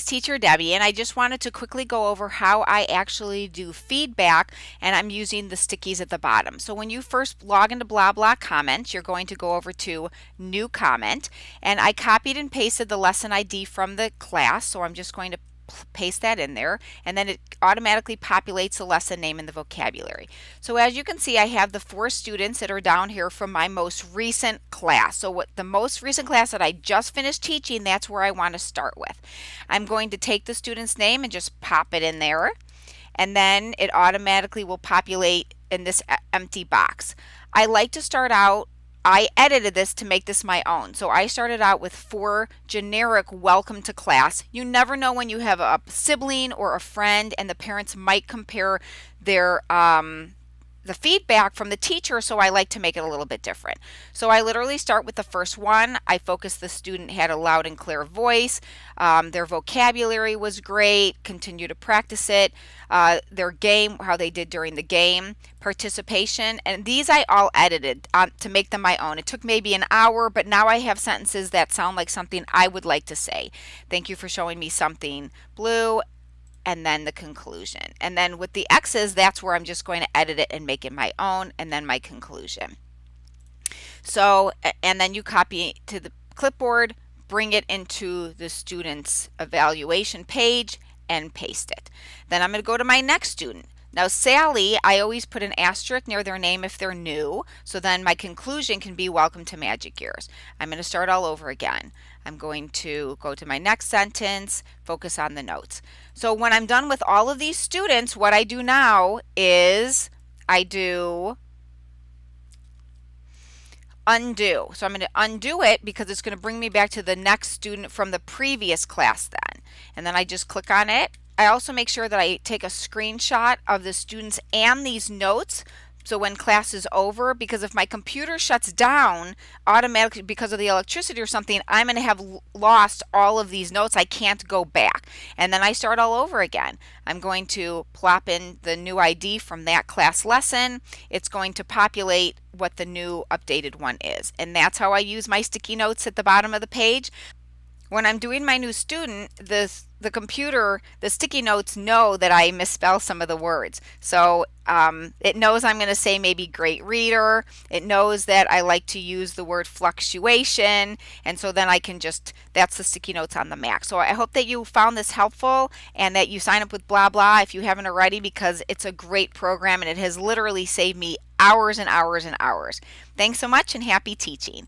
Teacher Debbie, and I just wanted to quickly go over how I actually do feedback, and I'm using the stickies at the bottom. So when you first log into Blabla Commentz, you're going to go over to New Comment, and I copied and pasted the lesson ID from the class, so I'm just going to paste that in there, and then it automatically populates the lesson name and the vocabulary. So as you can see, I have the 4 students that are down here from my most recent class. So what the most recent class that I just finished teaching, that's where I want to start with. I'm going to take the student's name and just pop it in there, and then it automatically will populate in this empty box. I like to start out, I edited this to make this my own. So I started out with 4 generic welcome to class. You never know when you have a sibling or a friend and the parents might compare their the feedback from the teacher, so I like to make it a little bit different. So I literally start with the first one. I focus the student had a loud and clear voice. Their vocabulary was great. Continue to practice it. Their game, how they did during the game, participation, and these I all edited to make them my own. It took maybe an hour, but now I have sentences that sound like something I would like to say. Thank you for showing me something blue. And then the conclusion. And then with the X's, that's where I'm just going to edit it and make it my own, and then my conclusion. So, and then you copy it to the clipboard, bring it into the student's evaluation page, and paste it. Then I'm going to go to my next student. Now Sally, I always put an asterisk near their name if they're new, so then my conclusion can be welcome to Magic Years. I'm going to start all over again. I'm going to go to my next sentence, focus on the notes. So when I'm done with all of these students, what I do now is I do undo. So I'm going to undo it because it's going to bring me back to the next student from the previous class then. And then I just click on it. I also make sure that I take a screenshot of the students and these notes, so when class is over, because if my computer shuts down automatically because of the electricity or something, I'm going to have lost all of these notes. I can't go back. And then I start all over again. I'm going to plop in the new ID from that class lesson. It's going to populate what the new updated one is. And that's how I use my sticky notes at the bottom of the page. When I'm doing my new student, the computer, the sticky notes know that I misspell some of the words. So it knows I'm going to say maybe great reader. It knows that I like to use the word fluctuation. And so then I can just, that's the sticky notes on the Mac. So I hope that you found this helpful and that you sign up with Blabla if you haven't already, because it's a great program and it has literally saved me hours and hours and hours. Thanks so much and happy teaching.